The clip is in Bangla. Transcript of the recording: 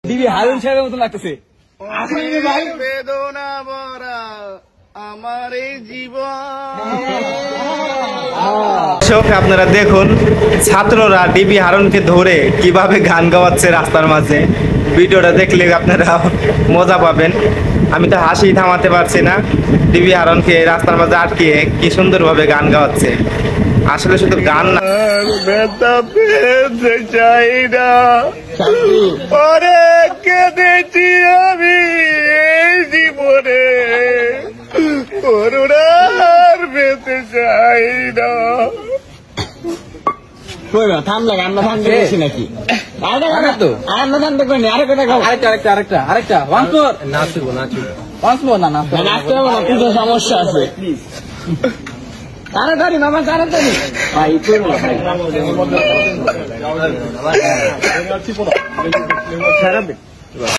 দিবি হারুন সাহেবের মতো লাগতেছে। বেদনা ভরা আমার এই জীবন। আপনারা দেখুন ছাত্ররা ডিবি হারুনকে ধরে কিভাবে গান গাওয়াচ্ছে রাস্তার মাঝে। ভিডিওটা দেখলে আপনারা মজা পাবেন। আমি তো হাসি থামাতে পারছি না। ডিবি হারুনকে রাস্তার মাঝে আটকিয়ে কি সুন্দরভাবে গান গাওয়াচ্ছে। আসলে শুধু গান না, ব্যথা পেতে চাই না, পরে কেঁদেছি আমি এই জীবনে, করুণার পেতে চাই না। থামলা গান থামতে গেছি নাকি? আরেকটা নাচতে হবে না, কিন্তু সমস্যা আছে। তাড়াতাড়ি মামা, তাড়াতাড়ি ভাই।